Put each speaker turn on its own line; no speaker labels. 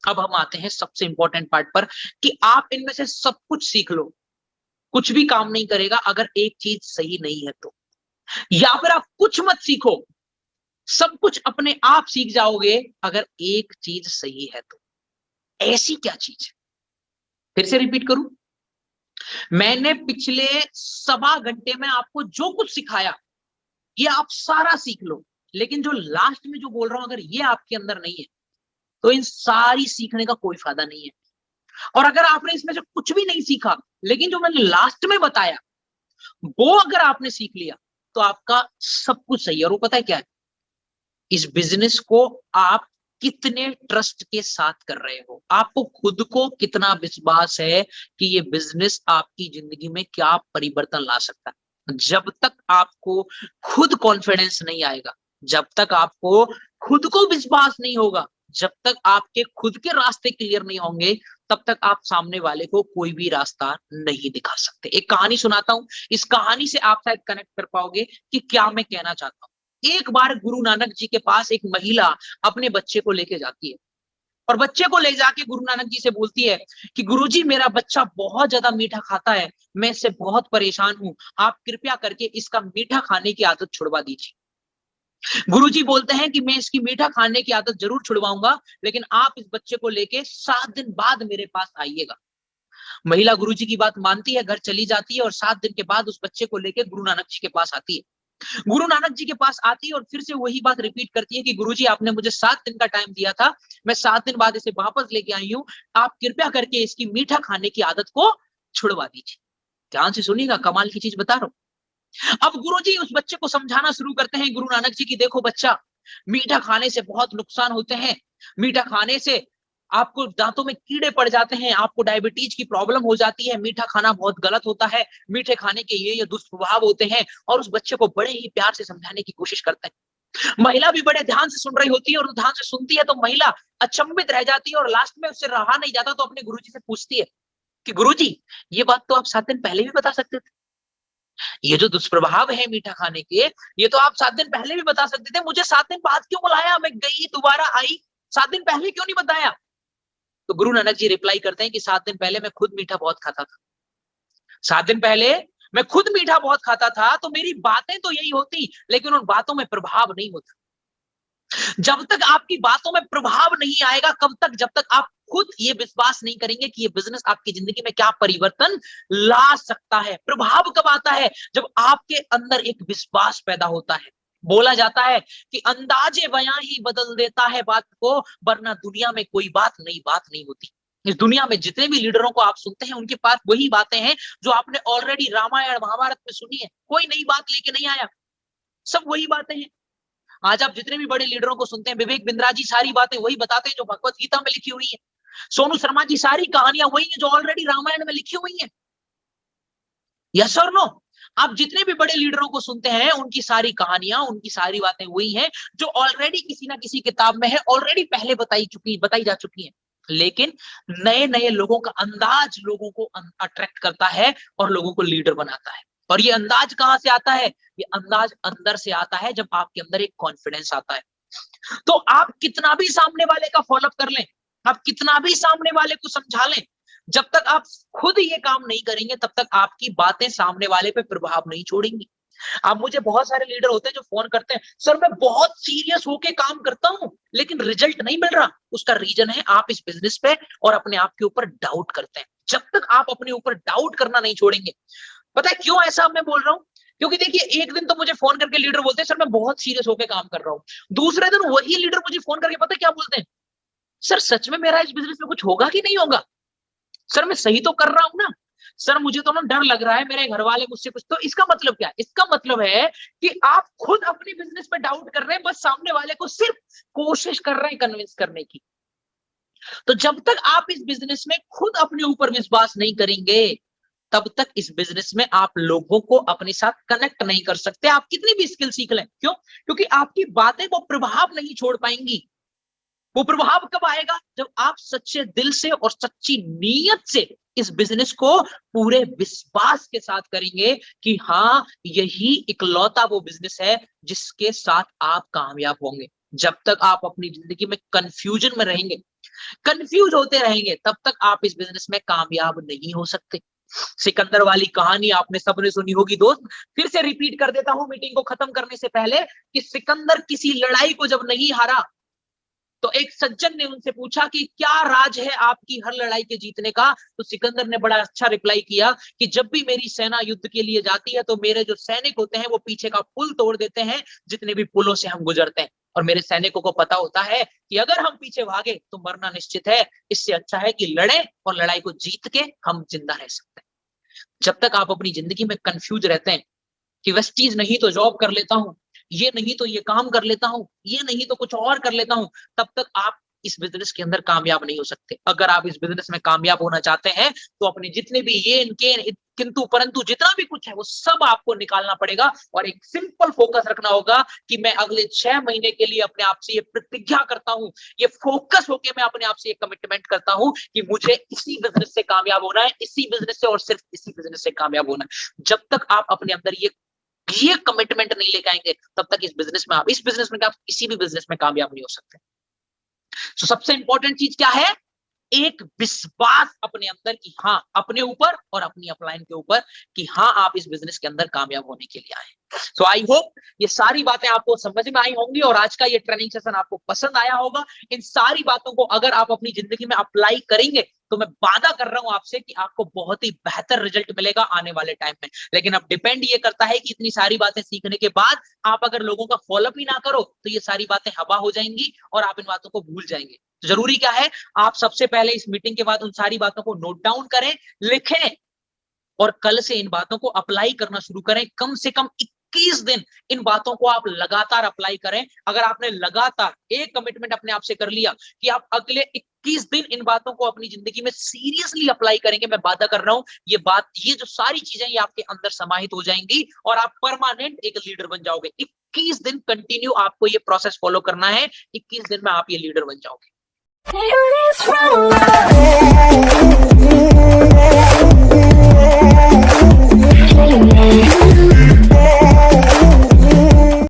अब हम आते हैं सबसे इंपॉर्टेंट पार्ट पर कि आप इनमें से सब कुछ सीख लो, कुछ भी काम नहीं करेगा अगर एक चीज सही नहीं है तो। या फिर आप कुछ मत सीखो, सब कुछ अपने आप सीख जाओगे अगर एक चीज सही है तो। ऐसी क्या चीज है? फिर से रिपीट करूं, मैंने पिछले सवा घंटे में आपको जो कुछ सिखाया ये आप सारा सीख लो, लेकिन जो लास्ट में जो बोल रहा हूं अगर ये आपके अंदर नहीं है तो इन सारी सीखने का कोई फायदा नहीं है। और अगर आपने इसमें से कुछ भी नहीं सीखा लेकिन जो मैंने लास्ट में बताया वो अगर आपने सीख लिया तो आपका सब कुछ सही है। और वो पता है क्या है, इस बिजनेस को आप कितने ट्रस्ट के साथ कर रहे हो, आपको खुद को कितना विश्वास है कि ये बिजनेस आपकी जिंदगी में क्या परिवर्तन ला सकता है। जब तक आपको खुद कॉन्फिडेंस नहीं आएगा, जब तक आपको खुद को विश्वास नहीं होगा, जब तक आपके खुद के रास्ते क्लियर नहीं होंगे, तब तक आप सामने वाले को कोई भी रास्ता नहीं दिखा सकते। एक कहानी सुनाता हूं, इस कहानी से आप शायद कनेक्ट कर पाओगे कि क्या मैं कहना चाहता हूं। एक बार गुरु नानक जी के पास एक महिला अपने बच्चे को लेके जाती है और बच्चे को ले जाके गुरु नानक जी से बोलती है कि गुरुजी मेरा बच्चा बहुत ज्यादा मीठा खाता है, मैं इससे बहुत परेशान हूं, आप कृपया करके इसका मीठा खाने की आदत छुड़वा दीजिए। गुरुजी बोलते हैं कि मैं इसकी मीठा खाने की आदत जरूर छुड़वाऊंगा, लेकिन आप इस बच्चे को लेके 7 दिन बाद मेरे पास आइएगा। महिला गुरुजी की बात मानती है, घर चली जाती है और 7 दिन के बाद उस बच्चे को लेके गुरु नानक जी के पास आती है। गुरु नानक जी के पास आती है और फिर से वही बात रिपीट करती है कि गुरुजी आपने मुझे 7 दिन का टाइम दिया था, मैं 7 दिन बाद इसे वापस लेके आई हूं, आप कृपया करके इसकी मीठा खाने की आदत को छुड़वा दीजिए। ध्यान से सुनिएगा, कमाल की चीज बता रहा हूं। अब गुरुजी उस बच्चे को समझाना शुरू करते हैं, गुरु नानक जी की देखो बच्चा, मीठा खाने से बहुत नुकसान होते हैं, मीठा खाने से आपको दांतों में कीड़े पड़ जाते हैं, आपको डायबिटीज की प्रॉब्लम हो जाती है, मीठा खाना बहुत गलत होता है, मीठे खाने के ये दुष्प्रभाव होते हैं। और उस बच्चे को बड़े ही प्यार से समझाने की कोशिश करते हैं। महिला भी बड़े ध्यान से सुन रही होती है और ध्यान से सुनती है तो महिला अचंभित रह जाती है और लास्ट में उससे रहा नहीं जाता तो अपने गुरुजी से पूछती है कि गुरुजी ये बात तो आप 7 दिन पहले भी बता सकते थे, ये जो दुष्प्रभाव है मीठा खाने के ये तो आप 7 दिन पहले भी बता सकते थे, मुझे 7 दिन बाद क्यों बुलाया, मैं गई दोबारा आई, 7 दिन पहले क्यों नहीं बताया। तो गुरु नानक जी रिप्लाई करते हैं कि 7 दिन पहले मैं खुद मीठा बहुत खाता था, 7 दिन पहले मैं खुद मीठा बहुत खाता था तो मेरी बातें तो यही होती लेकिन उन बातों में प्रभाव नहीं होता। जब तक आपकी बातों में प्रभाव नहीं आएगा, कब तक, जब तक आप खुद ये विश्वास नहीं करेंगे कि ये बिजनेस आपकी जिंदगी में क्या परिवर्तन ला सकता है। प्रभाव कब आता है, जब आपके अंदर एक विश्वास पैदा होता है। बोला जाता है कि अंदाजे बयां ही बदल देता है बात को, वरना दुनिया में कोई बात नई बात नहीं होती। इस दुनिया में जितने भी लीडरों को आप सुनते हैं उनके पास वही बातें हैं जो आपने ऑलरेडी रामायण महाभारत में सुनी है, कोई नई बात लेके नहीं आया, सब वही बातें हैं। आज आप जितने भी बड़े लीडरों को सुनते हैं, विवेक बिंद्रा जी सारी बातें वही बताते हैं जो भगवत गीता में लिखी हुई है, सोनू शर्मा जी सारी कहानियां वही है जो ऑलरेडी रामायण में लिखी हुई है। यस और नो? आप जितने भी बड़े लीडरों को सुनते हैं उनकी सारी कहानियां, उनकी सारी बातें वही हैं जो ऑलरेडी किसी ना किसी किताब में है, ऑलरेडी पहले बताई जा चुकी है। लेकिन नए नए लोगों का अंदाज लोगों को अट्रैक्ट करता है और लोगों को लीडर बनाता है। और ये अंदाज कहां से आता है? ये अंदाज अंदर से आता है, जब आपके अंदर एक कॉन्फिडेंस आता है। तो आप कितना भी सामने वाले का फॉलोअप कर लें, आप कितना भी सामने वाले को समझा लें, जब तक आप खुद ये काम नहीं करेंगे तब तक आपकी बातें सामने वाले पे प्रभाव नहीं छोड़ेंगी। अब मुझे बहुत सारे लीडर होते हैं जो फोन करते हैं, सर मैं बहुत सीरियस होके काम करता हूं लेकिन रिजल्ट नहीं मिल रहा। उसका रीजन है आप इस बिजनेस पे और अपने आप के ऊपर डाउट करते हैं। जब तक आप अपने ऊपर डाउट करना नहीं छोड़ेंगे, पता है क्यों ऐसा मैं बोल रहा हूं? क्योंकि देखिए, एक दिन तो मुझे फोन करके लीडर बोलते हैं सर मैं बहुत सीरियस होकर काम कर रहा हूं, दूसरे दिन वही लीडर मुझे फोन करके पता है क्या बोलते हैं, सर सच में मेरा इस बिजनेस में कुछ होगा कि नहीं होगा, सर मैं सही तो कर रहा हूं ना, सर मुझे तो ना डर लग रहा है, मेरे घर वाले मुझसे कुछ। तो इसका मतलब क्या है? इसका मतलब है कि आप खुद अपने बिजनेस पे डाउट कर रहे हैं, बस सामने वाले को सिर्फ कोशिश कर रहे हैं कन्विंस करने की। तो जब तक आप इस बिजनेस में खुद अपने ऊपर विश्वास नहीं करेंगे तब तक इस बिजनेस में आप लोगों को अपने साथ कनेक्ट नहीं कर सकते, आप कितनी भी स्किल सीख लें। क्यों? क्योंकि आपकी बातें वो प्रभाव नहीं छोड़ पाएंगी। वो प्रभाव कब आएगा? जब आप सच्चे दिल से और सच्ची नीयत से इस बिजनेस को पूरे विश्वास के साथ करेंगे कि हाँ, यही इकलौता वो बिजनेस है जिसके साथ आप कामयाब होंगे। जब तक आप अपनी जिंदगी में कंफ्यूजन में रहेंगे, कंफ्यूज होते रहेंगे, तब तक आप इस बिजनेस में कामयाब नहीं हो सकते। सिकंदर वाली कहानी आपने सबने सुनी होगी दोस्त, फिर से रिपीट कर देता हूं मीटिंग को खत्म करने से पहले, कि सिकंदर किसी लड़ाई को जब नहीं हारा तो एक सज्जन ने उनसे पूछा कि क्या राज है आपकी हर लड़ाई के जीतने का। तो सिकंदर ने बड़ा अच्छा रिप्लाई किया कि जब भी मेरी सेना युद्ध के लिए जाती है तो मेरे जो सैनिक होते हैं वो पीछे का पुल तोड़ देते हैं, जितने भी पुलों से हम गुजरते हैं, और मेरे सैनिकों को पता होता है कि अगर हम पीछे भागे तो मरना निश्चित है, इससे अच्छा है कि लड़े और लड़ाई को जीत के हम जिंदा रह सकते हैं। जब तक आप अपनी जिंदगी में कंफ्यूज रहते हैं कि वेस्टीज नहीं तो जॉब कर लेता हूं, ये नहीं तो ये काम कर लेता हूं, ये नहीं तो कुछ और कर लेता हूं, तब तक आप इस बिजनेस के अंदर कामयाब नहीं हो सकते। अगर आप इस बिजनेस में कामयाब होना चाहते हैं तो अपने जितने भी ये इनके किंतु परंतु जितना भी कुछ है वो सब आपको निकालना पड़ेगा, और एक सिंपल फोकस रखना होगा कि मैं अगले 6 महीने के लिए अपने आप से ये प्रतिज्ञा करता हूं, ये फोकस होकर मैं अपने आप से ये कमिटमेंट करता हूं कि मुझे इसी बिजनेस से कामयाब होना है, इसी बिजनेस से और सिर्फ इसी बिजनेस से कामयाब होना है। जब तक आप अपने अंदर ये कमिटमेंट नहीं लेके आएंगे, तब तक इस बिजनेस में क्या, आप किसी भी बिजनेस में कामयाब नहीं हो सकते। तो सबसे इंपॉर्टेंट चीज क्या है? एक विश्वास अपने अंदर की, हाँ, अपने ऊपर और अपनी अपलाइन के ऊपर, कि हाँ, आप इस बिजनेस के अंदर कामयाब होने के लिए आए। सो आई होप ये सारी बातें आपको समझ में आई होंगी और आज का ये ट्रेनिंग सेशन आपको पसंद आया होगा। इन सारी बातों को अगर आप अपनी जिंदगी में अप्लाई करेंगे तो मैं वादा कर रहा हूं आपसे कि आपको बहुत ही बेहतर रिजल्ट मिलेगा आने वाले टाइम में। लेकिन अब डिपेंड ये करता है कि इतनी सारी बातें सीखने के बाद आप अगर लोगों का फॉलोअप ही ना करो तो ये सारी बातें हवा हो जाएंगी और आप इन बातों को भूल जाएंगे। तो जरूरी क्या है, आप सबसे पहले इस मीटिंग के बाद उन सारी बातों को नोट डाउन करें, लिखें, और कल से इन बातों को अप्लाई करना शुरू करें। कम से कम 21 दिन इन बातों को आप लगातार अप्लाई करें। अगर आपने लगातार एक कमिटमेंट अपने आप से कर लिया कि आप अगले 21 दिन इन बातों को अपनी जिंदगी में सीरियसली अप्लाई करेंगे, मैं वादा कर रहा हूं ये जो सारी चीजें ये आपके अंदर समाहित हो जाएंगी और आप परमानेंट एक लीडर बन जाओगे। 21 दिन कंटिन्यू आपको ये प्रोसेस फॉलो करना है, 21 दिन में आप ये लीडर बन जाओगे।